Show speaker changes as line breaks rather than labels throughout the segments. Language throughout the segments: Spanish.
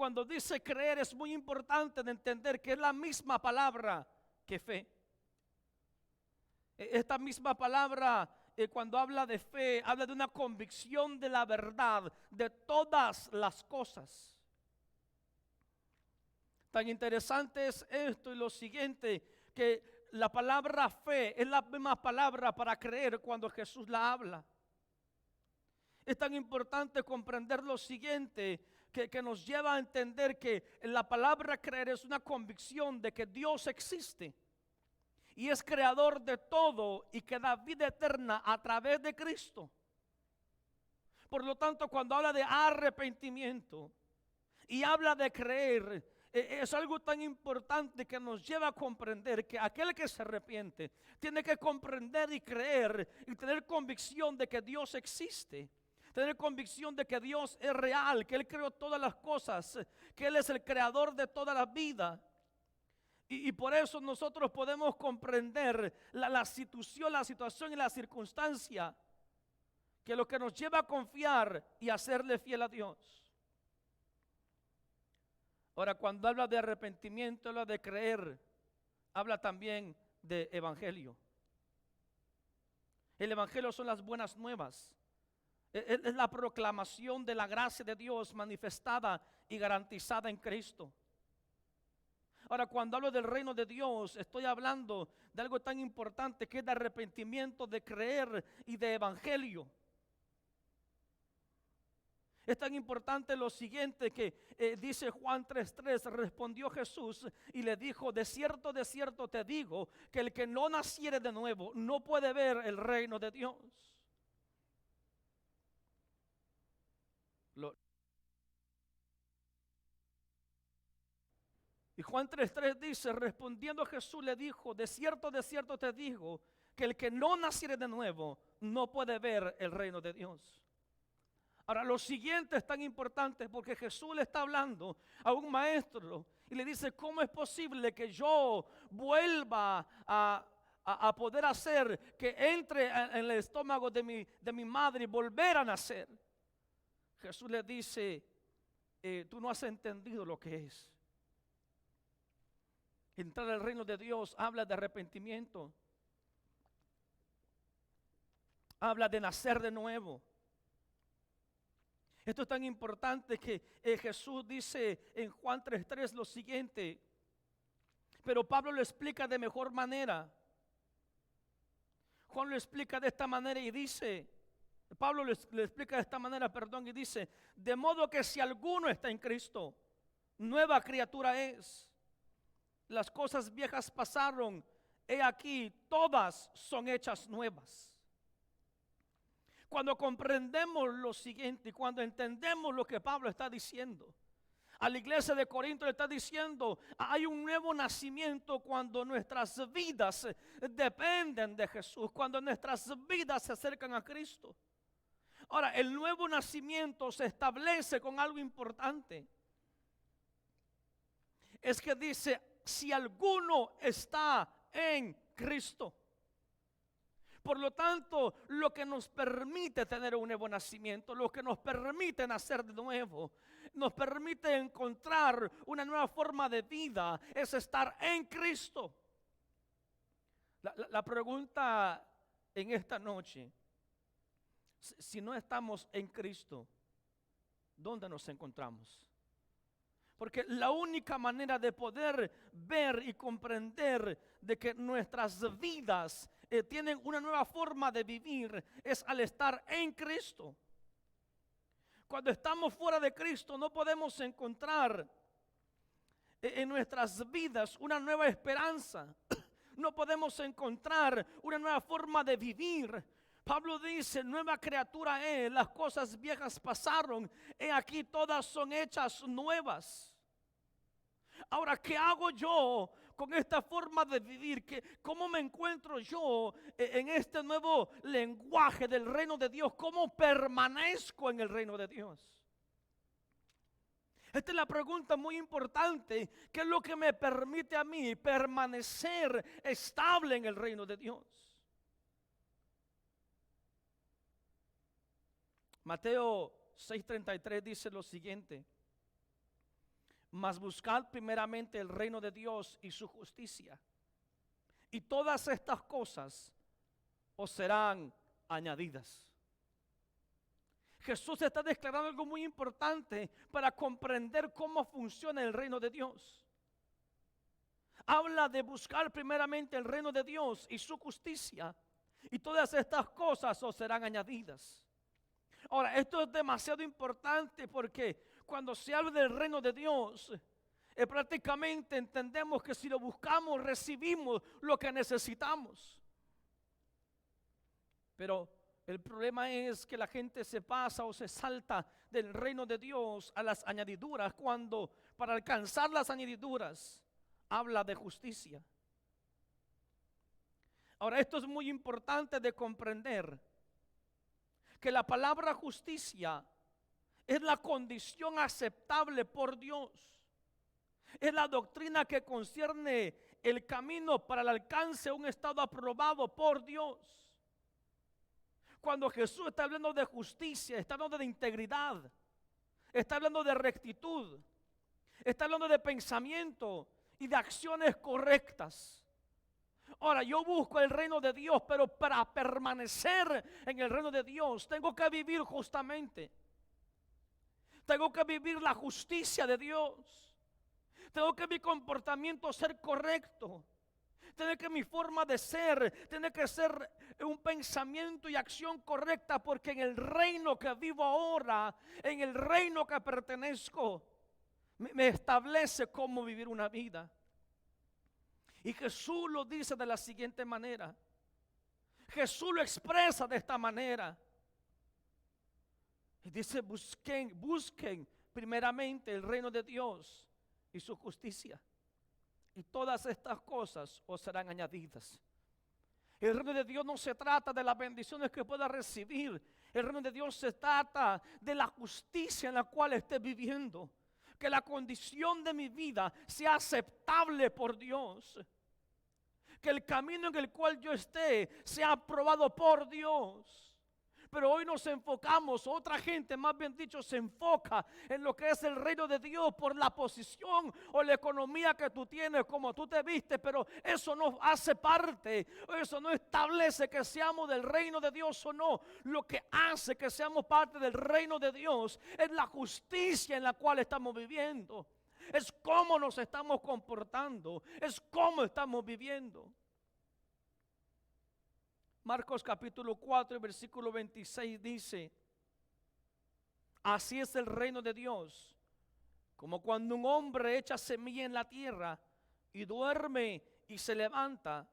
cuando dice creer es muy importante de entender que es la misma palabra que fe. Esta misma palabra, cuando habla de fe, habla de una convicción de la verdad de todas las cosas. Tan interesante es esto y lo siguiente, que la palabra fe es la misma palabra para creer cuando Jesús la habla. Es tan importante comprender lo siguiente, que nos lleva a entender que la palabra creer es una convicción de que Dios existe y es creador de todo y que da vida eterna a través de Cristo. Por lo tanto, cuando habla de arrepentimiento y habla de creer, es algo tan importante que nos lleva a comprender que aquel que se arrepiente tiene que comprender y creer y tener convicción de que Dios existe. Tener convicción de que Dios es real, que Él creó todas las cosas, que Él es el creador de toda la vida. Y por eso nosotros podemos comprender la situación y la circunstancia, que lo que nos lleva a confiar y a serle fiel a Dios. Ahora, cuando habla de arrepentimiento, habla de creer, habla también de evangelio. El evangelio son las buenas nuevas. Es la proclamación de la gracia de Dios manifestada y garantizada en Cristo. Ahora, cuando hablo del reino de Dios, estoy hablando de algo tan importante que es de arrepentimiento, de creer y de evangelio. Es tan importante lo siguiente que dice Juan 3:3, respondió Jesús y le dijo, de cierto te digo, que el que no naciere de nuevo no puede ver el reino de Dios. Y Juan 3:3 dice, respondiendo Jesús le dijo, de cierto te digo, que el que no naciere de nuevo no puede ver el reino de Dios. Ahora, lo siguiente es tan importante porque Jesús le está hablando a un maestro y le dice, ¿cómo es posible que yo vuelva a poder hacer que entre en el estómago de mi madre y volver a nacer? Jesús le dice, tú no has entendido lo que es. Entrar al reino de Dios habla de arrepentimiento, habla de nacer de nuevo. Esto es tan importante que Jesús dice en Juan 3:3 lo siguiente, pero Pablo lo explica de mejor manera. Juan lo explica de esta manera y dice, Pablo le explica de esta manera, perdón, y dice, de modo que si alguno está en Cristo, nueva criatura es. Las cosas viejas pasaron, he aquí, todas son hechas nuevas. Cuando comprendemos lo siguiente, cuando entendemos lo que Pablo está diciendo, a la iglesia de Corinto le está diciendo, hay un nuevo nacimiento cuando nuestras vidas dependen de Jesús, cuando nuestras vidas se acercan a Cristo. Ahora, el nuevo nacimiento se establece con algo importante. Es que dice, si alguno está en Cristo. Por lo tanto, lo que nos permite tener un nuevo nacimiento, lo que nos permite nacer de nuevo, nos permite encontrar una nueva forma de vida, es estar en Cristo. La pregunta en esta noche, si no estamos en Cristo, ¿dónde nos encontramos? Porque la única manera de poder ver y comprender de que nuestras vidas tienen una nueva forma de vivir es al estar en Cristo. Cuando estamos fuera de Cristo no podemos encontrar en nuestras vidas una nueva esperanza. No podemos encontrar una nueva forma de vivir. Pablo dice, nueva criatura es, las cosas viejas pasaron, he aquí todas son hechas nuevas. Ahora, ¿qué hago yo con esta forma de vivir? ¿Cómo me encuentro yo en este nuevo lenguaje del reino de Dios? ¿Cómo permanezco en el reino de Dios? Esta es la pregunta muy importante. ¿Qué es lo que me permite a mí permanecer estable en el reino de Dios? Mateo 6:33 dice lo siguiente. Mas buscad primeramente el reino de Dios y su justicia, y todas estas cosas os serán añadidas. Jesús está declarando algo muy importante para comprender cómo funciona el reino de Dios. Habla de buscar primeramente el reino de Dios y su justicia, y todas estas cosas os serán añadidas. Ahora, esto es demasiado importante porque cuando se habla del reino de Dios, prácticamente entendemos que si lo buscamos, recibimos lo que necesitamos. Pero el problema es que la gente se pasa o se salta del reino de Dios a las añadiduras, cuando para alcanzar las añadiduras habla de justicia. Ahora, esto es muy importante de comprender, que la palabra justicia es la condición aceptable por Dios. Es la doctrina que concierne el camino para el alcance de un estado aprobado por Dios. Cuando Jesús está hablando de justicia, está hablando de integridad, está hablando de rectitud, está hablando de pensamiento y de acciones correctas. Ahora, yo busco el reino de Dios, pero para permanecer en el reino de Dios tengo que vivir justamente. Tengo que vivir la justicia de Dios. Tengo que mi comportamiento ser correcto. Tiene que mi forma de ser, tiene que ser un pensamiento y acción correcta, porque en el reino que vivo ahora, en el reino que pertenezco, me establece cómo vivir una vida. Y Jesús lo dice de la siguiente manera. Jesús lo expresa de esta manera. Y dice, busquen primeramente el reino de Dios y su justicia, y todas estas cosas os serán añadidas. El reino de Dios no se trata de las bendiciones que pueda recibir. El reino de Dios se trata de la justicia en la cual esté viviendo. Que la condición de mi vida sea aceptable por Dios. Que el camino en el cual yo esté sea aprobado por Dios. Pero hoy nos enfocamos, otra gente más bien dicho, se enfoca en lo que es el reino de Dios por la posición o la economía que tú tienes, como tú te vistes. Pero eso no hace parte, eso no establece que seamos del reino de Dios o no. Lo que hace que seamos parte del reino de Dios es la justicia en la cual estamos viviendo. Es cómo nos estamos comportando, es cómo estamos viviendo. Marcos capítulo 4 versículo 26 dice: así es el reino de Dios, como cuando un hombre echa semilla en la tierra y duerme y se levanta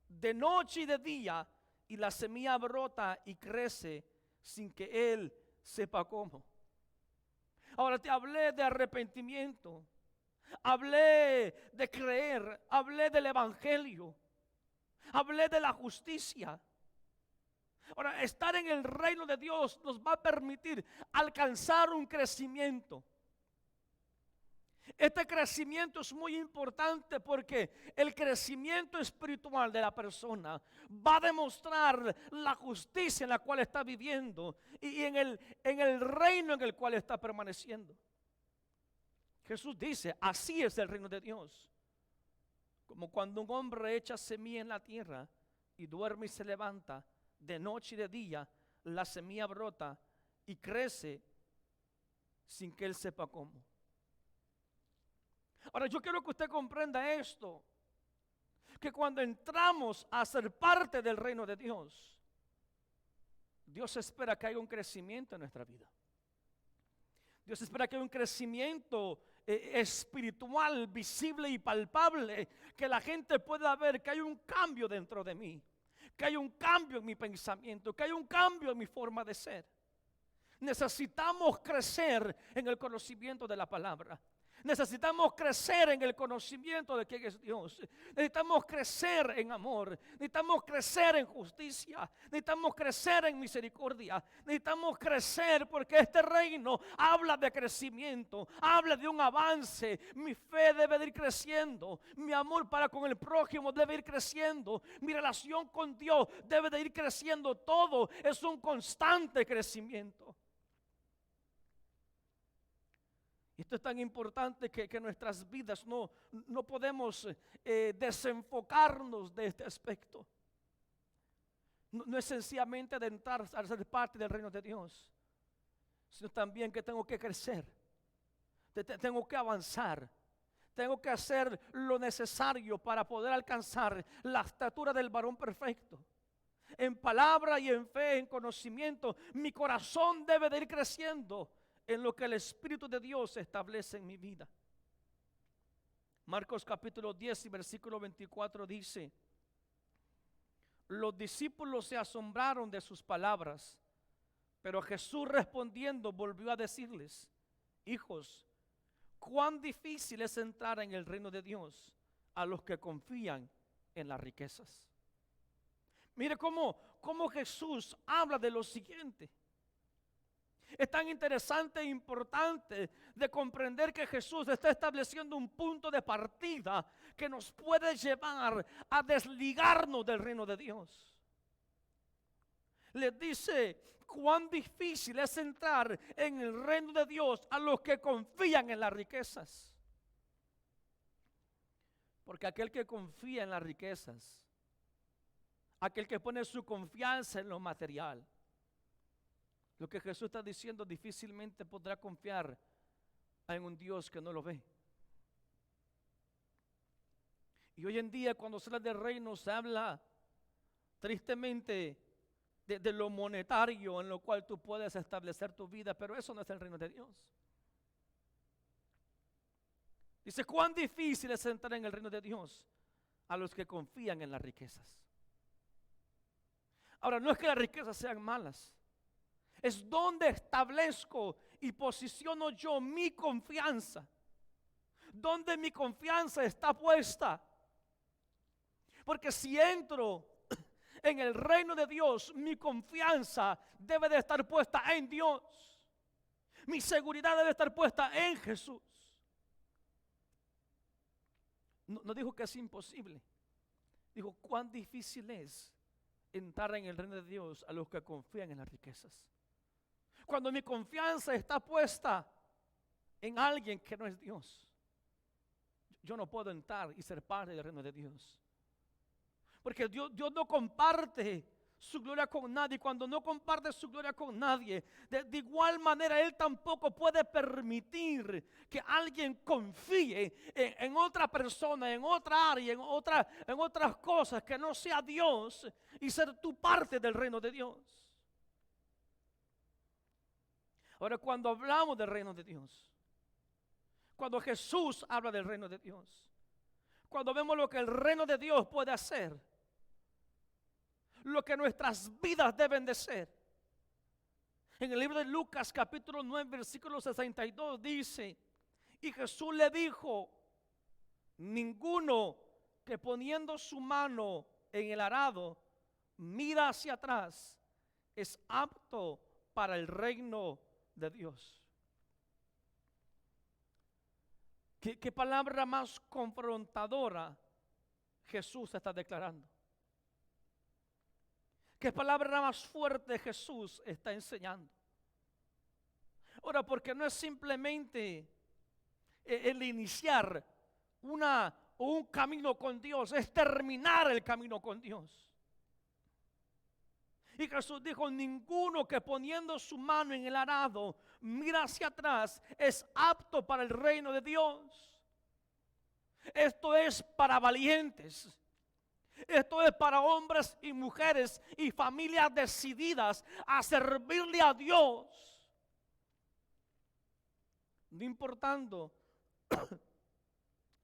de noche y de día, y la semilla brota y crece sin que él sepa cómo. Ahora te hablé de arrepentimiento, hablé de creer, hablé del evangelio, hablé de la justicia. Ahora, estar en el reino de Dios nos va a permitir alcanzar un crecimiento. Este crecimiento es muy importante porque el crecimiento espiritual de la persona va a demostrar la justicia en la cual está viviendo y en el reino en el cual está permaneciendo. Jesús dice, así es el reino de Dios. Como cuando un hombre echa semilla en la tierra y duerme y se levanta, de noche y de día, la semilla brota y crece sin que él sepa cómo. Ahora yo quiero que usted comprenda esto, que cuando entramos a ser parte del reino de Dios, Dios espera que haya un crecimiento en nuestra vida. Dios espera que haya un crecimiento espiritual, visible y palpable, que la gente pueda ver que hay un cambio dentro de mí, que hay un cambio en mi pensamiento, que hay un cambio en mi forma de ser. Necesitamos crecer en el conocimiento de la palabra. Necesitamos crecer en el conocimiento de quién es Dios. Necesitamos crecer en amor. Necesitamos crecer en justicia. Necesitamos crecer en misericordia. Necesitamos crecer porque este reino habla de crecimiento, habla de un avance. Mi fe debe de ir creciendo. Mi amor para con el prójimo debe ir creciendo. Mi relación con Dios debe de ir creciendo. Todo es un constante crecimiento. Esto es tan importante que nuestras vidas no podemos desenfocarnos de este aspecto. No es sencillamente de entrar a ser parte del reino de Dios, sino también que tengo que crecer, tengo que avanzar, tengo que hacer lo necesario para poder alcanzar la estatura del varón perfecto. En palabra y en fe, en conocimiento, mi corazón debe de ir creciendo en lo que el Espíritu de Dios establece en mi vida. Marcos capítulo 10 y versículo 24 dice: los discípulos se asombraron de sus palabras, pero Jesús respondiendo volvió a decirles: hijos, cuán difícil es entrar en el reino de Dios a los que confían en las riquezas. Mire cómo Jesús habla de lo siguiente. Es tan interesante e importante de comprender que Jesús está estableciendo un punto de partida que nos puede llevar a desligarnos del reino de Dios. Les dice cuán difícil es entrar en el reino de Dios a los que confían en las riquezas. Porque aquel que confía en las riquezas, aquel que pone su confianza en lo material, lo que Jesús está diciendo, difícilmente podrá confiar en un Dios que no lo ve. Y hoy en día, cuando se habla de reino, se habla tristemente de lo monetario en lo cual tú puedes establecer tu vida, pero eso no es el reino de Dios. Dice, cuán difícil es entrar en el reino de Dios a los que confían en las riquezas. Ahora, no es que las riquezas sean malas, es donde establezco y posiciono yo mi confianza, donde mi confianza está puesta. Porque si entro en el reino de Dios, mi confianza debe de estar puesta en Dios. Mi seguridad debe estar puesta en Jesús. No dijo que es imposible. Dijo cuán difícil es entrar en el reino de Dios a los que confían en las riquezas. Cuando mi confianza está puesta en alguien que no es Dios, yo no puedo entrar y ser parte del reino de Dios. Porque Dios no comparte su gloria con nadie. Cuando no comparte su gloria con nadie, de igual manera Él tampoco puede permitir que alguien confíe en otra persona, en otra área, en otras cosas que no sea Dios y ser tu parte del reino de Dios. Ahora, cuando hablamos del reino de Dios, cuando Jesús habla del reino de Dios, cuando vemos lo que el reino de Dios puede hacer, lo que nuestras vidas deben de ser. En el libro de Lucas capítulo 9 versículo 62 dice: y Jesús le dijo: ninguno que poniendo su mano en el arado mira hacia atrás es apto para el reino de Dios. ¿Qué palabra más confrontadora Jesús está declarando? ¿Qué palabra más fuerte Jesús está enseñando? Ahora, porque no es simplemente el iniciar un camino con Dios, es terminar el camino con Dios. Y Jesús dijo: ninguno que poniendo su mano en el arado mira hacia atrás es apto para el reino de Dios. Esto es para valientes. Esto es para hombres y mujeres y familias decididas a servirle a Dios, no importando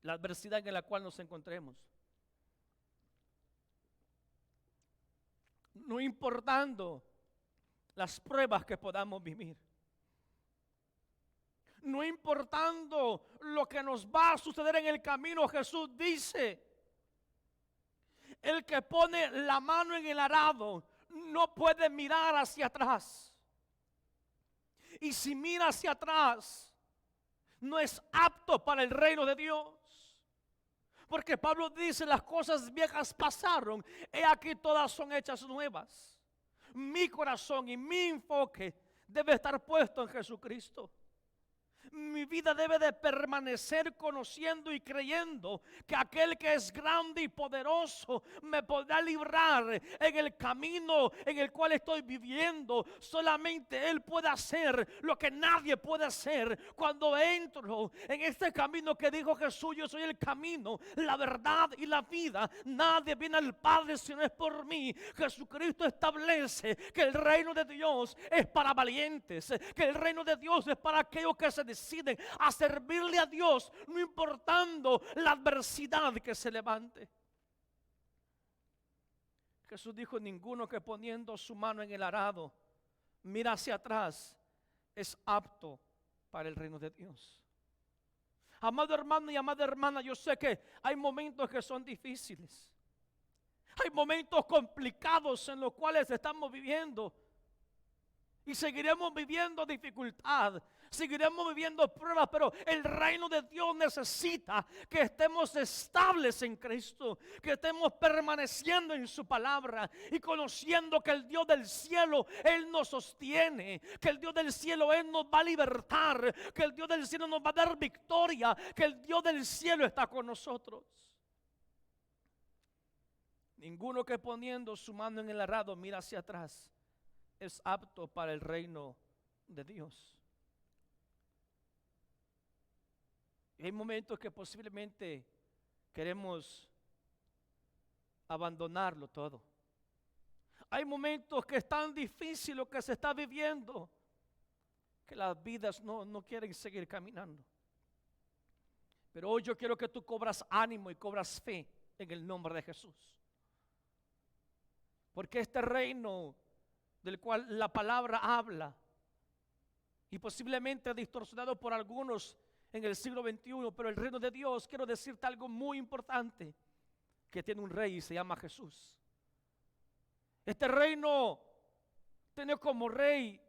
la adversidad en la cual nos encontremos, no importando las pruebas que podamos vivir, no importando lo que nos va a suceder en el camino. Jesús dice: el que pone la mano en el arado no puede mirar hacia atrás. Y si mira hacia atrás, no es apto para el reino de Dios. Porque Pablo dice: las cosas viejas pasaron, he aquí todas son hechas nuevas. Mi corazón y mi enfoque debe estar puesto en Jesucristo. Mi vida debe de permanecer conociendo y creyendo que aquel que es grande y poderoso me podrá librar en el camino en el cual estoy viviendo. Solamente Él puede hacer lo que nadie puede hacer. Cuando entro en este camino que dijo Jesús, yo soy el camino, la verdad y la vida. Nadie viene al Padre si no es por mí. Jesucristo establece que el reino de Dios es para valientes, que el reino de Dios es para aquellos que se deciden a servirle a Dios, no importando la adversidad que se levante. Jesús dijo: ninguno que poniendo su mano en el arado mira hacia atrás es apto para el reino de Dios. Amado hermano y amada hermana, yo sé que hay momentos que son difíciles. Hay momentos complicados en los cuales estamos viviendo. Y seguiremos viviendo dificultad, seguiremos viviendo pruebas, pero el reino de Dios necesita que estemos estables en Cristo, que estemos permaneciendo en su palabra y conociendo que el Dios del cielo, Él nos sostiene, que el Dios del cielo, Él nos va a libertar, que el Dios del cielo nos va a dar victoria, que el Dios del cielo está con nosotros. Ninguno que poniendo su mano en el arado mira hacia atrás es apto para el reino de Dios. Y hay momentos que posiblemente queremos abandonarlo todo. Hay momentos que es tan difícil lo que se está viviendo que las vidas no quieren seguir caminando. Pero hoy yo quiero que tú cobras ánimo y cobras fe en el nombre de Jesús. Porque este reino del cual la palabra habla, y posiblemente distorsionado por algunos en el siglo XXI, pero el reino de Dios, quiero decirte algo muy importante, que tiene un rey y se llama Jesús. Este reino tiene como rey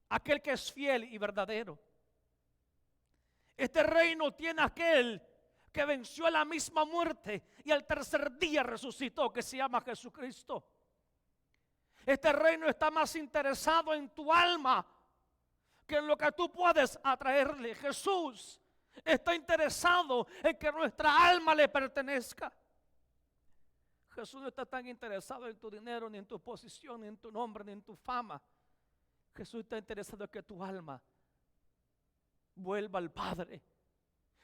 aquel que es fiel y verdadero. Este reino tiene aquel que venció a la misma muerte y al tercer día resucitó, que se llama Jesucristo. Este reino está más interesado en tu alma que en lo que tú puedes atraerle. Jesús está interesado en que nuestra alma le pertenezca. Jesús no está tan interesado en tu dinero, ni en tu posición, ni en tu nombre, ni en tu fama. Jesús está interesado en que tu alma vuelva al Padre.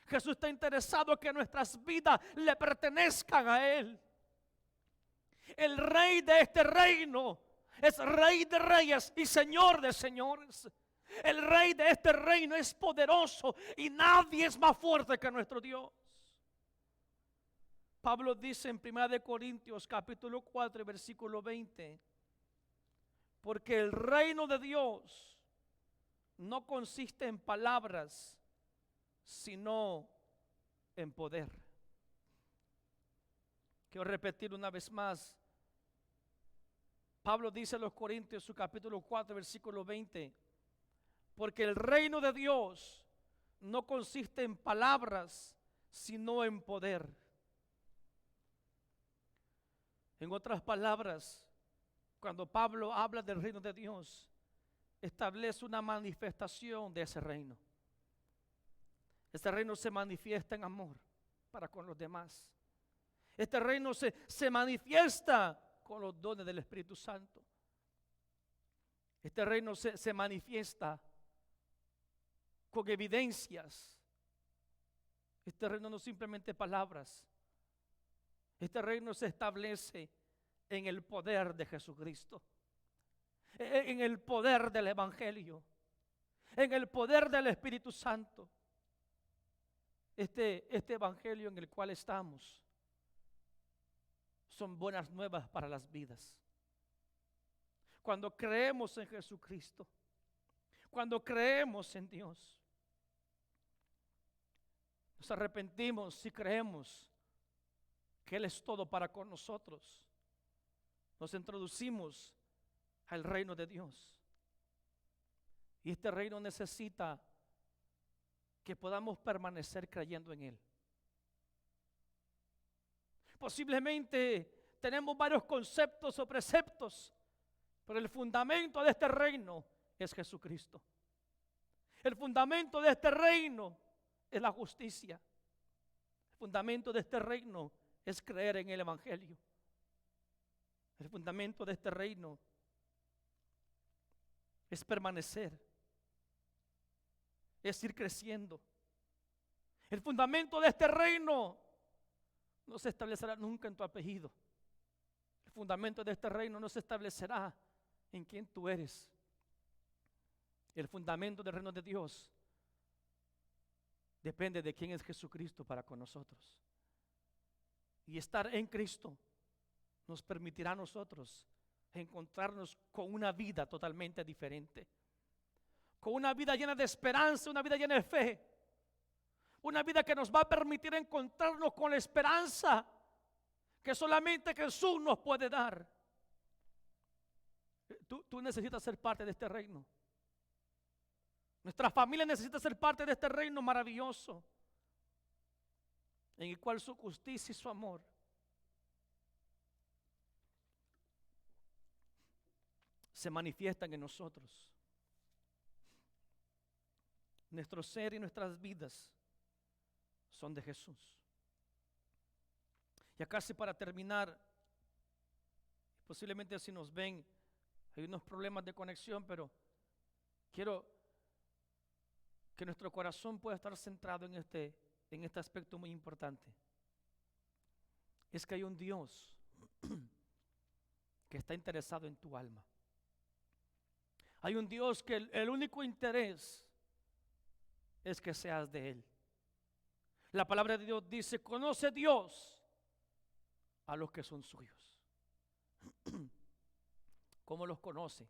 Jesús está interesado en que nuestras vidas le pertenezcan a Él. El rey de este reino es rey de reyes y señor de señores. El rey de este reino es poderoso y nadie es más fuerte que nuestro Dios. Pablo dice en 1 Corintios capítulo 4 versículo 20: porque el reino de Dios no consiste en palabras, sino en poder. Quiero repetir una vez más. Pablo dice a los Corintios, su capítulo 4, versículo 20, porque el reino de Dios no consiste en palabras, sino en poder. En otras palabras, cuando Pablo habla del reino de Dios, establece una manifestación de ese reino. Este reino se manifiesta en amor para con los demás. Este reino se manifiesta con los dones del Espíritu Santo. Este reino se manifiesta con evidencias. Este reino no simplemente palabras. Este reino se establece en el poder de Jesucristo, en el poder del Evangelio, en el poder del Espíritu Santo. Este Evangelio en el cual estamos son buenas nuevas para las vidas. Cuando creemos en Jesucristo, cuando creemos en Dios, nos arrepentimos y creemos que Él es todo para con nosotros. Nos introducimos al reino de Dios. Y este reino necesita que podamos permanecer creyendo en Él. Posiblemente tenemos varios conceptos o preceptos, pero el fundamento de este reino es Jesucristo. El fundamento de este reino es la justicia. El fundamento de este reino es creer en el Evangelio. El fundamento de este reino es permanecer, es ir creciendo. El fundamento de este reino no se establecerá nunca en tu apellido. El fundamento de este reino no se establecerá en quién tú eres. El fundamento del reino de Dios depende de quién es Jesucristo para con nosotros. Y estar en Cristo nos permitirá a nosotros encontrarnos con una vida totalmente diferente, con una vida llena de esperanza, una vida llena de fe, una vida que nos va a permitir encontrarnos con la esperanza que solamente Jesús nos puede dar. Tú necesitas ser parte de este reino. Nuestra familia necesita ser parte de este reino maravilloso, en el cual su justicia y su amor se manifiestan en nosotros. Nuestro ser y nuestras vidas son de Jesús. Ya casi para terminar, posiblemente si nos ven, hay unos problemas de conexión, pero quiero que nuestro corazón pueda estar centrado en este aspecto muy importante. Es que hay un Dios que está interesado en tu alma. Hay un Dios que el único interés es que seas de Él. La palabra de Dios dice: conoce Dios a los que son suyos. ¿Cómo los conoce?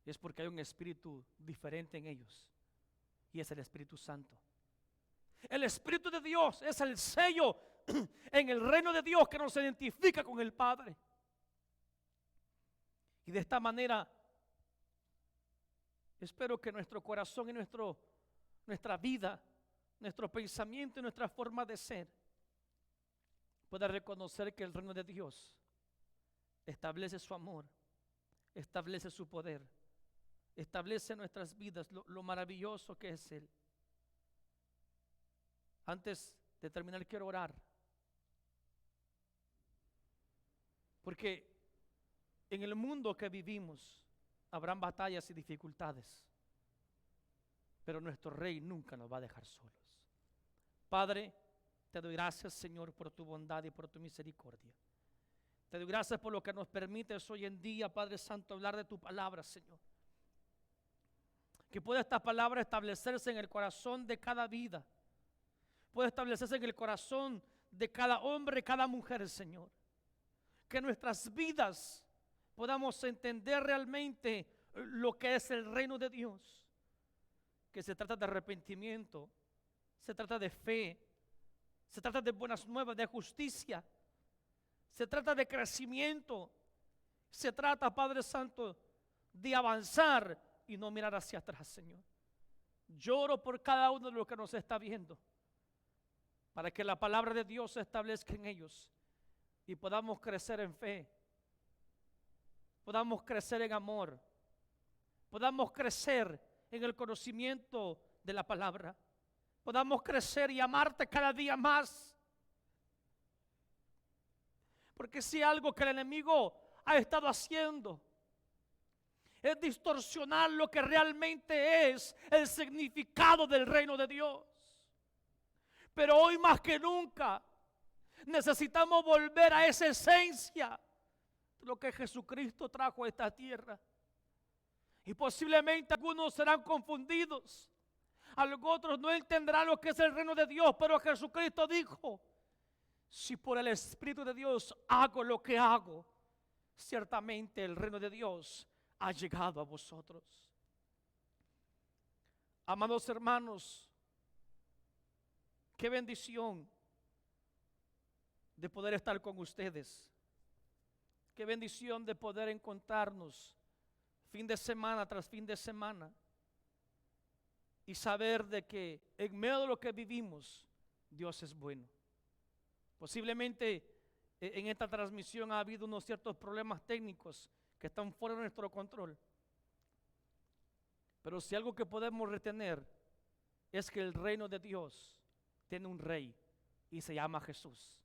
Es porque hay un espíritu diferente en ellos, y es el Espíritu Santo. El Espíritu de Dios es el sello en el reino de Dios que nos identifica con el Padre. Y de esta manera espero que nuestro corazón y nuestra vida, nuestro pensamiento y nuestra forma de ser pueda reconocer que el reino de Dios establece su amor, establece su poder, establece en nuestras vidas lo maravilloso que es Él. Antes de terminar, quiero orar, porque en el mundo que vivimos habrán batallas y dificultades, pero nuestro Rey nunca nos va a dejar solos. Padre, te doy gracias, Señor, por tu bondad y por tu misericordia. Te doy gracias por lo que nos permites hoy en día, Padre Santo, hablar de tu palabra, Señor. Que pueda esta palabra establecerse en el corazón de cada vida, puede establecerse en el corazón de cada hombre y cada mujer, Señor. Que nuestras vidas podamos entender realmente lo que es el reino de Dios, que se trata de arrepentimiento, se trata de fe, se trata de buenas nuevas, de justicia, se trata de crecimiento, se trata, Padre Santo, de avanzar y no mirar hacia atrás, Señor. Lloro por cada uno de los que nos está viendo, para que la palabra de Dios se establezca en ellos y podamos crecer en fe, podamos crecer en amor, podamos crecer en el conocimiento de la palabra, podamos crecer y amarte cada día más. Porque si algo que el enemigo ha estado haciendo es distorsionar lo que realmente es el significado del reino de Dios. Pero hoy más que nunca necesitamos volver a esa esencia de lo que Jesucristo trajo a esta tierra. Y posiblemente algunos serán confundidos, algunos otros no entenderán lo que es el reino de Dios, pero Jesucristo dijo: si por el Espíritu de Dios hago lo que hago, ciertamente el reino de Dios ha llegado a vosotros. Amados hermanos, qué bendición de poder estar con ustedes. Qué bendición de poder encontrarnos fin de semana tras fin de semana y saber de que en medio de lo que vivimos, Dios es bueno. Posiblemente en esta transmisión ha habido unos ciertos problemas técnicos que están fuera de nuestro control. Pero si algo que podemos retener es que el reino de Dios tiene un rey y se llama Jesús.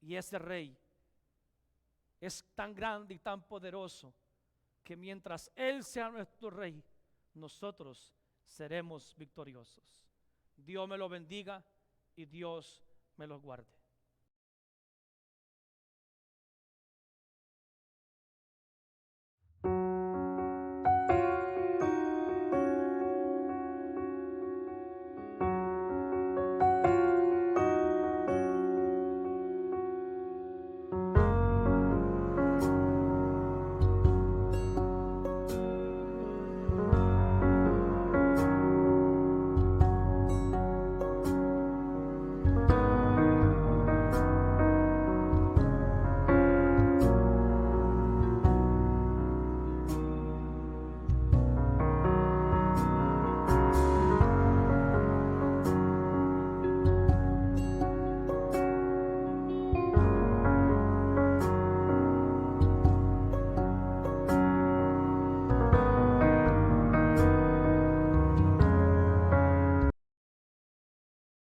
Y ese rey es tan grande y tan poderoso que mientras Él sea nuestro rey, nosotros seremos victoriosos. Dios me lo bendiga y Dios me los guarde.